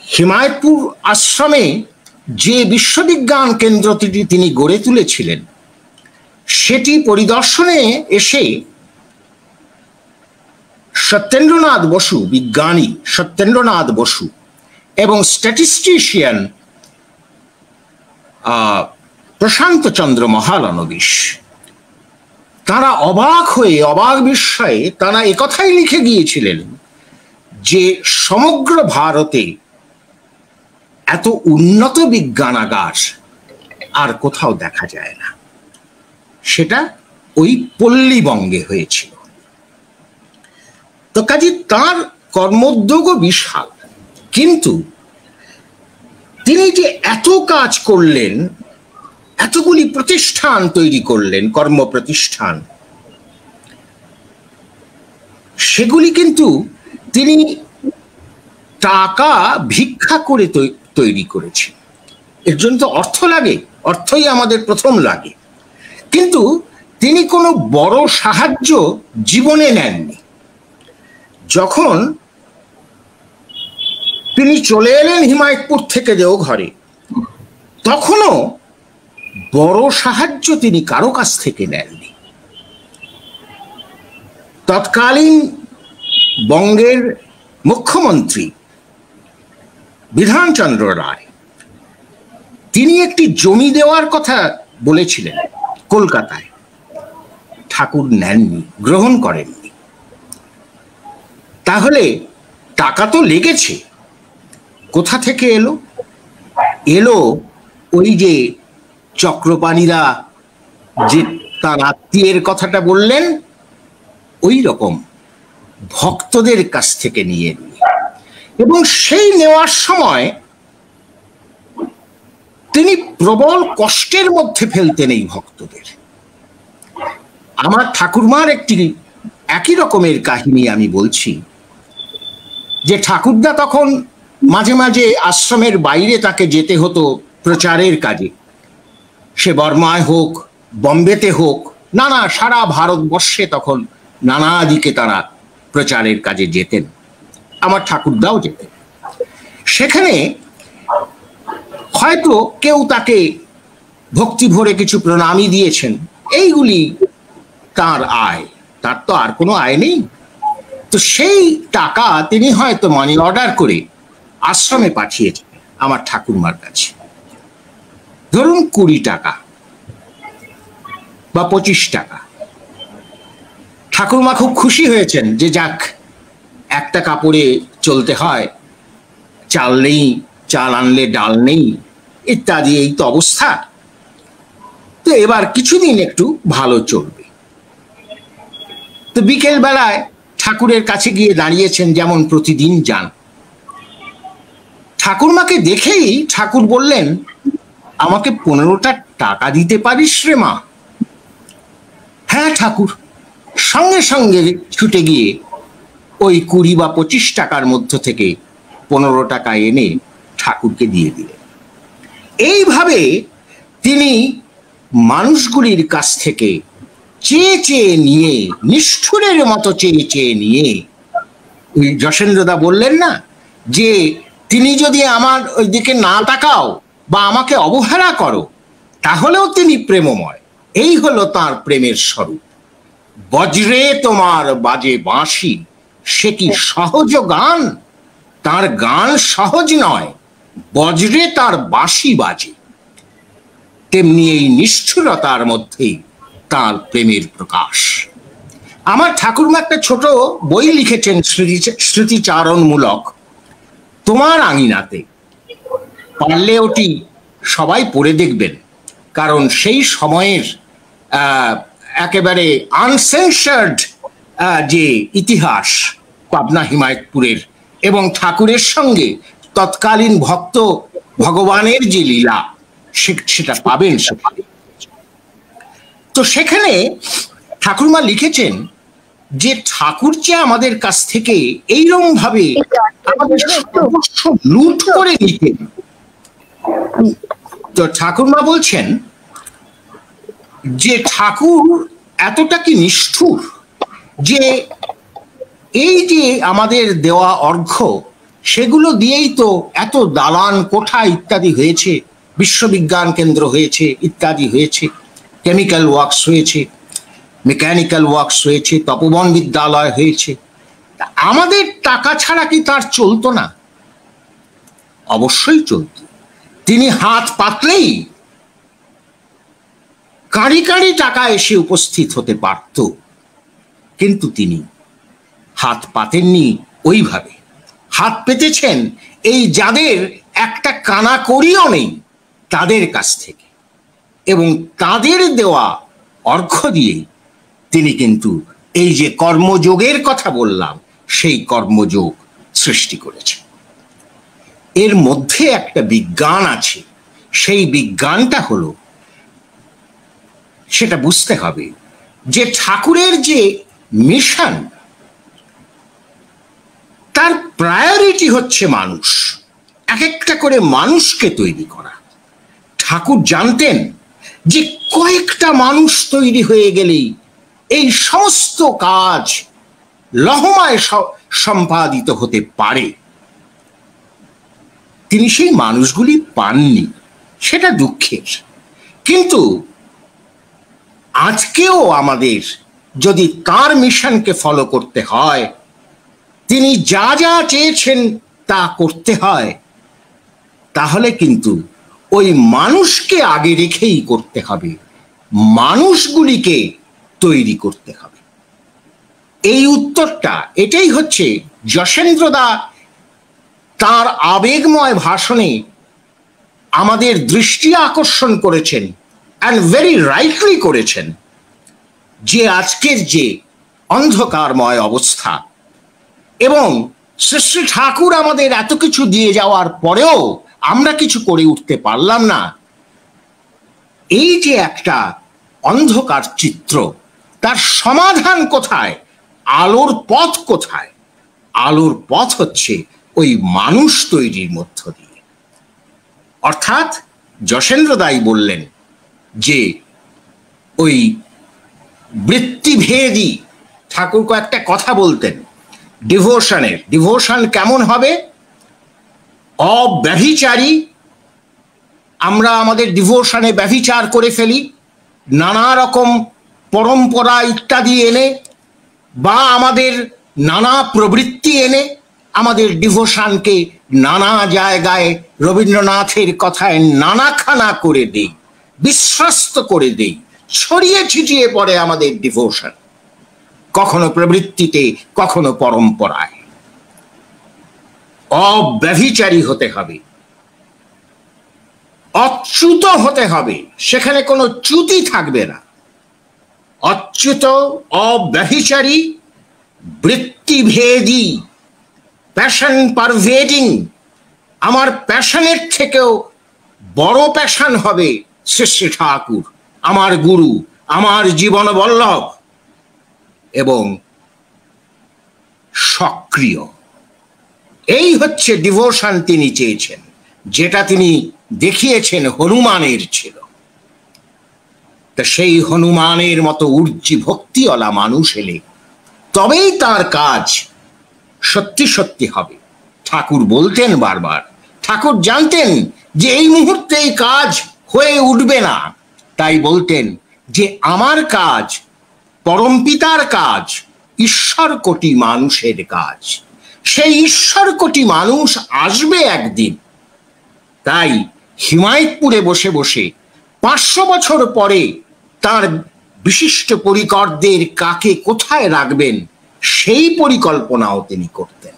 হিমায়তপুর আশ্রমে যে বিশ্ববিজ্ঞান কেন্দ্রটি তিনি গড়ে তুলেছিলেন সেটি পরিদর্শনে এসে সত্যেন্দ্রনাথ বসু, বিজ্ঞানী সত্যেন্দ্রনাথ বসু এবং স্ট্যাটিস্টিশিয়ান প্রশান্ত চন্দ্র মহালানবিশ, তারা অবাক হয়ে, অবাক বিস্ময়ে তারা একথাই লিখে গিয়েছিলেন যে সমগ্র ভারতে এত উন্নত বিজ্ঞানাগার আর কোথাও দেখা যায় না। সেটা ওই পল্লীবঙ্গে হয়েছিল। তো কাজে তার কর্মোদ্যোগও বিশাল, কিন্তু তিনি যে এত কাজ করলেন, এতগুলি প্রতিষ্ঠান তৈরি করলেন, কর্মপ্রতিষ্ঠান, সেগুলি কিন্তু তিনি টাকা ভিক্ষা করে তৈরি করেছেন। এর জন্য তো অর্থ লাগে, অর্থই আমাদের প্রথম লাগে, কিন্তু তিনি কোনো বড় সাহায্য জীবনে নেননি। যখন তিনি চলে এলেন হিমায়তপুর থেকে দেওঘরে, তখনও বড় সাহায্য তিনি কারো কাছ থেকে নেননি। তৎকালীন বঙ্গের মুখ্যমন্ত্রী বিধানচন্দ্র রায়, তিনি একটি জমি দেওয়ার কথা বলেছিলেন কলকাতায়, ঠাকুর নেননি, গ্রহণ করেননি। তাহলে টাকা তো লেগেছে, কোথা থেকে এলো? এলো ওই যে চক্রপাণীরা যে তার আত্মীয়ের কথাটা বললেন, ওই রকম ভক্তদের কাছ থেকে নিয়ে নিয়ে, এবং সেই নেওয়ার সময় তিনি প্রবল কষ্টের মধ্যে ফেলতেন এই ভক্তদের। আমার ঠাকুরমার একটি একই রকমের কাহিনী আমি বলছি, যে ঠাকুরদা তখন মাঝে মাঝে আশ্রমের বাইরে তাকে যেতে হতো প্রচারের কাজে, সে বর্মায় হোক, বম্বেতে হোক, সারা ভারতবর্ষে তখন নানা দিকে তারা প্রচারের কাজে যেতেন। আমার ঠাকুরদাও যেতেন। সেখানে হয়তো কেউ তাকে ভক্তি ভরে কিছু প্রণামী দিয়েছেন, এইগুলি তার আয়, তার তো আর কোনো আয় নেই। তো সেই টাকা তিনি হয়তো মানি অর্ডার করে আশ্রমে পাঠিয়েছেন আমার ঠাকুরমার কাছে, ধরুন 20 টাকা বা 25 টাকা। ঠাকুরমা খুব খুশি হয়েছেন যে যাক, একটা কাপড়ে চলতে হয়, চাল নেই, চাল আনলে ডাল নেই ইত্যাদি, এই তো অবস্থা, তো এবার কিছুদিন একটু ভালো চলবে। তো বিকেল বেলায় ঠাকুরের কাছে গিয়ে দাঁড়িয়েছেন, যেমন প্রতিদিন যান। ঠাকুরমাকে দেখেই ঠাকুর বললেন, আমাকে 15টা টাকা দিতে পারিস রে মা? হ্যাঁ ঠাকুর, সঙ্গে সঙ্গে ছুটে গিয়ে ওই 20 বা 25 টাকার মধ্য থেকে 15 টাকা এনে ঠাকুরকে দিয়ে দিলেন। এইভাবে তিনি মানুষগুলির কাছ থেকে চেয়ে চেয়ে নিয়ে, নিষ্ঠুরের মতো চেয়ে চেয়ে নিয়ে, ওই যশেন্দ্রদা বললেন না যে তিনি যদি আমার ওই দিকে না তাকাও বা আমাকে অবহেলা করো, তাহলেও তিনি প্রেমময়। এই হলো তার প্রেমের স্বরূপ। বজ্রে তোমার বাজে বাঁশি, সে কি সহজ গান? তার গান সহজ নয়, বজ্রে তার বাঁশি বাজে। তেমনি এই নিষ্ঠুরতার মধ্যেই তার প্রেমের প্রকাশ। আমার ঠাকুরমা একটা ছোট বই লিখেছেন, স্মৃতিচারণমূলক, তোমার আঙিনাতে। পারলে ওটি সবাই পড়ে দেখবেন, কারণ সেই সময়ের একেবারে আনসেন্সার্ড যে ইতিহাস পাবনা হিমায়তপুরের, এবং ঠাকুরের সঙ্গে তৎকালীন ভক্ত ভগবানের যে লীলা, সেটা পাবেন সেখানে। তো সেখানে ঠাকুরমা লিখেছেন যে ঠাকুর যে আমাদের কাছ থেকে এইরকম ভাবে আমাদের সর্বস্ব লুট করে নিতেন। তো ঠাকুরমা বলছেন যে ঠাকুর এতটা কি নিষ্ঠুর যে এই যে আমাদের দেওয়া অর্ঘ্য, সেগুলো দিয়েই তো এত দালান কোঠা ইত্যাদি হয়েছে, বিশ্ববিজ্ঞান কেন্দ্র হয়েছে, ইত্যাদি হয়েছে, কেমিক্যাল ওয়ার্কস হয়েছে, মেকানিক্যাল ওয়ার্কস হয়েছে, তপবন বিদ্যালয় হয়েছে। আমাদের টাকা ছাড়া কি তার চলতো না? অবশ্যই চলত। তিনি হাত পাতলেই কাঁড়ি কাঁড়ি টাকা এসে উপস্থিত হতে পারত, কিন্তু তিনি হাত পাতেননি ওইভাবে। হাত পেতেছেন এই যাদের একটা কানা করিও নেই তাদের কাছ থেকে, এবং তাদের দেওয়া অর্ঘ্য দিয়েই তিনি কিন্তু এই যে কর্মযোগের কথা বললাম সেই কর্মযোগ সৃষ্টি করেছেন। এর মধ্যে একটা বিজ্ঞান আছে, সেই বিজ্ঞানটা হলো, সেটা বুঝতে হবে যে ঠাকুরের যে মিশন, তার প্রায়োরিটি হচ্ছে মানুষ, এক একটা করে মানুষকে তৈরি করা। ঠাকুর জানতেন যে কয়েকটা মানুষ তৈরি হয়ে গেলেই এই সমস্ত কাজ লহমায় সম্পাদিত হতে পারে। তিনি সেই মানুষগুলি পাননি, সেটা দুঃখের। কিন্তু আজকেও আমাদের যদি তার মিশনকে ফলো করতে হয়, তিনি যা যা চেয়েছেন তা করতে হয়, তাহলে কিন্তু ওই মানুষকে আগে রেখেই করতে হবে, মানুষগুলিকে তৈরি করতে হবে। এই উত্তরটা এটাই হচ্ছে যশেন্দ্রদা তার আবেগময় ভাষণে আমাদের দৃষ্টি আকর্ষণ করেছেন, অ্যান্ড ভেরি রাইটলি করেছেন, যে আজকের যে অন্ধকারময় অবস্থা, এবং শ্রী শ্রী ঠাকুর আমাদের এত কিছু দিয়ে যাওয়ার পরেও আমরা কিছু করে উঠতে পারলাম না, এই যে একটা অন্ধকার চিত্র, তার সমাধান কোথায়? আলোর পথ কোথায়? আলোর পথ হচ্ছে ওই মানুষ তৈরির মধ্য দিয়ে। অর্থাৎ যশেন্দ্রদাই বললেন যে ওই বৃত্তিভেদী, ঠাকুর কয়েকটা কথা বলতেন ডিভোশনের। ডিভোশন কেমন হবে? অব্যভিচারী। আমরা আমাদের ডিভোশনে ব্যভিচার করে ফেলি, নানা রকম পরম্পরা ইত্যাদি এনে, বা আমাদের নানা প্রবৃত্তি এনে আমাদের ডিভোশনকে নানা জায়গায় রবীন্দ্রনাথের কথায় নানাখানা করে দেই, বিশ্বস্ত করে দেই, ছড়িয়ে ছিটিয়ে পড়ে আমাদের ডিভোশন, কখনো প্রবৃত্তিতে, কখনো পরম্পরায়। অব্যভিচারী হতে হবে, অচ্যুত হতে হবে, সেখানে কোনো চ্যুতি থাকবে না। অচ্যুত, অব্যভিচারী, বৃত্তিভেদী, প্যাশন পারভেডিং। আমার প্যাশনের থেকেও বড় প্যাশন হবে শ্রী শ্রী ঠাকুর, আমার গুরু, আমার জীবন বল্লভ, এবং সক্রিয়। এই হচ্ছে ডিভোশন তিনি চেয়েছেন, যেটা তিনি দেখিয়েছেন হনুমানের ছিল। তা সেই হনুমানের মতো উর্জি ভক্তিওয়ালা মানুষ এলে তবেই তার কাজ সত্যি সত্যি হবে। ঠাকুর বলতেন বারবার, ঠাকুর জানতেন যে এই মুহূর্তে এই কাজ হয়ে উঠবে না, তাই বলতেন যে আমার কাজ পরমপিতার কাজ, ঈশ্বর কোটি মানুষের কাজ। সেই ঈশ্বর কোটি মানুষ আসবে একদিন। তাই হিমায়তপুরে বসে বসে 500 বছর পরে তার বিশিষ্ট পরিকরদের কাকে কোথায় রাখবেন সেই পরিকল্পনাও তিনি করতেন।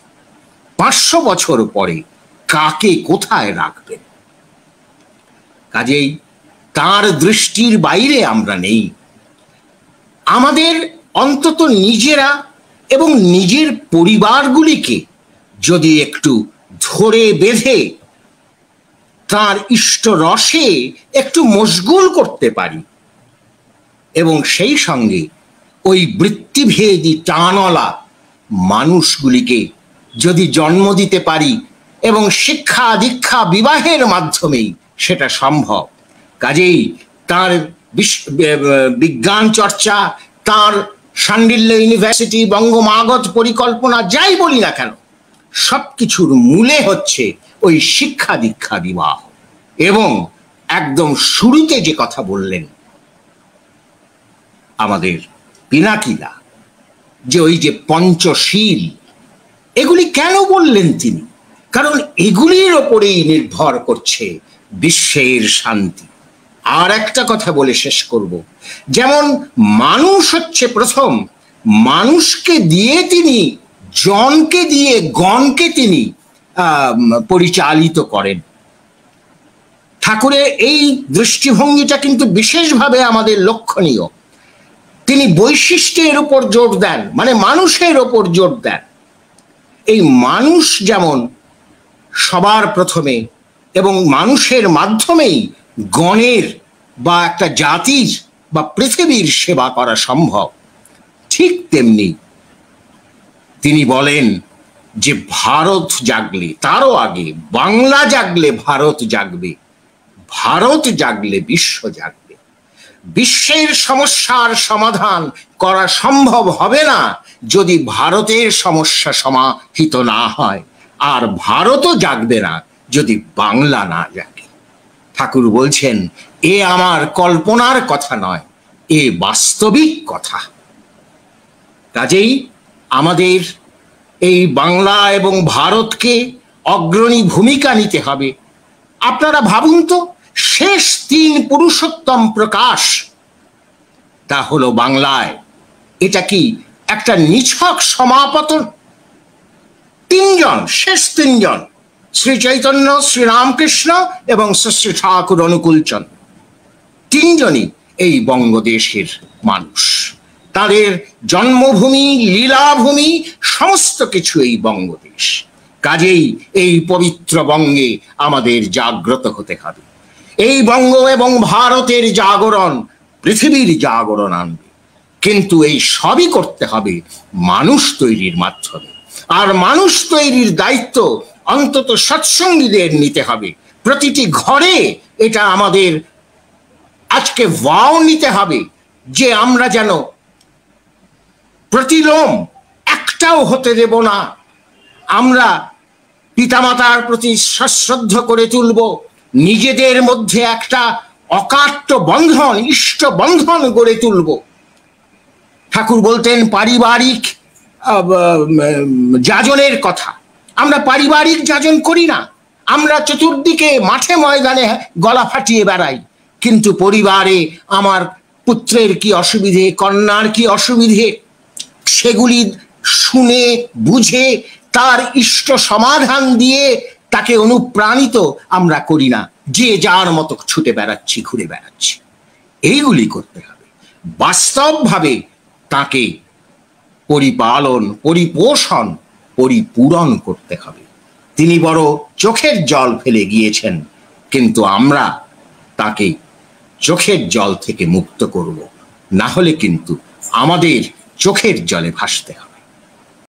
500 বছর পরে কাকে কোথায় রাখবেন। কাজেই তার দৃষ্টির বাইরে আমরা নেই। আমাদের অন্তত নিজেরা এবং নিজের পরিবারগুলিকে যদি একটু ধরে বেঁধে তার ইষ্ট রসে একটু মশগুল করতে পারি, এবং সেই সঙ্গে ওই বৃত্তিভেদী টানওয়ালা মানুষগুলিকে যদি জন্ম দিতে পারি, এবং শিক্ষা দীক্ষা বিবাহের মাধ্যমেই সেটা সম্ভব। কাজেই তার বিজ্ঞান চর্চা, তার শাণ্ডিল্য ইউনিভার্সিটি, বঙ্গমাগধ পরিকল্পনা, যাই বলি না কেন, সবকিছুর মূলে হচ্ছে ওই শিক্ষা দীক্ষা বিবাহ। এবং একদম শুরুতে যে কথা বললেন আমাদের পিনাকিদা, যে ওই যে পঞ্চশীল, এগুলি কেন বললেন তিনি? কারণ এগুলির ওপরেই নির্ভর করছে বিশ্বের শান্তি। আর একটা কথা বলে শেষ করব, যেমন মানুষ হচ্ছে প্রথম, মানুষকে দিয়ে তিনি জনকে দিয়ে গণকে তিনি পরিচালিত করেন। ঠাকুরের এই দৃষ্টিভঙ্গিটা কিন্তু বিশেষভাবে আমাদের লক্ষণীয়। তিনি বৈশিষ্ট্যের উপর জোর দেন, মানে মানুষের ওপর জোর দেন। এই মানুষ যেমন সবার প্রথমে এবং মানুষের মাধ্যমেই গণের বা একটা জাতির বা পৃথিবীর সেবা করা সম্ভব, ঠিক তেমনি তিনি বলেন যে ভারত জাগলে, তারও আগে বাংলা জাগলে ভারত জাগবে, ভারত জাগলে বিশ্ব জাগবে। বিশ্বের সমস্যার সমাধান করা সম্ভব হবে না যদি ভারতের সমস্যা সমাহিত না হয়, আর ভারতও জাগবে না যদি বাংলা না জাগে। ঠাকুর বলছেন এ আমার কল্পনার কথা নয়, এ বাস্তবিক কথা। কাজেই আমাদের এই বাংলা এবং ভারতকে অগ্রণী ভূমিকা নিতে হবে। আপনারা ভাবুন তো, শেষ 3 পুরুষোত্তম প্রকাশ তা হলো বাংলায়। এটা কি একটা নিছক সমাপতন? 3 জন, শেষ 3 জন, শ্রী চৈতন্য, শ্রীরামকৃষ্ণ এবং শ্রী ঠাকুর অনুকূলচন্দ্র, 3 জনই এই বঙ্গদেশের মানুষ। তাদের জন্মভূমি, লীলাভূমি, সমস্ত কিছু এই বঙ্গদেশ। কাজেই এই পবিত্র বঙ্গে আমাদের জাগ্রত হতে হবে। এই বঙ্গ এবং ভারতের জাগরণ পৃথিবীর জাগরণ আনবে, কিন্তু এই সবই করতে হবে মানুষ তৈরির মাধ্যমে। আর মানুষ তৈরির দায়িত্ব অন্তত সৎসঙ্গীদের নিতে হবে। প্রতিটি ঘরে এটা আমাদের আজকে ভাও নিতে হবে যে আমরা যেন প্রতিলোম একটাও হতে দেব না। আমরা পিতামাতার প্রতি সশ্রদ্ধ করে তুলব, নিজেদের মধ্যে একটা অকাট্য বন্ধন, ইষ্ট বন্ধন গড়ে তুলব। ঠাকুর বলতেন পারিবারিক যাজনের কথা। আমরা পারিবারিক যাজন করি না, আমরা চতুর্দিকে মাঠে ময়দানে গলা ফাটিয়ে বেড়াই, কিন্তু পরিবারে আমার পুত্রের কি অসুবিধে, কন্যার কি অসুবিধে, সেগুলি শুনে বুঝে তার ইষ্ট সমাধান দিয়ে তাকে অনুপ্রাণিত আমরা করি না, যে যার মতো ছুটে বেড়াচ্ছি, ঘুরে বেড়াচ্ছি। এইগুলি করতে হবে, বাস্তবভাবে তাকে পরিপালন, পরিপোষণ, পরিপূরণ করতে হবে। তিনি বড় চোখের জল ফেলে গিয়েছেন, কিন্তু আমরা তাকে চোখের জল থেকে মুক্ত করব, না হলে কিন্তু আমাদের চোখের জলে ভাসতে হবে।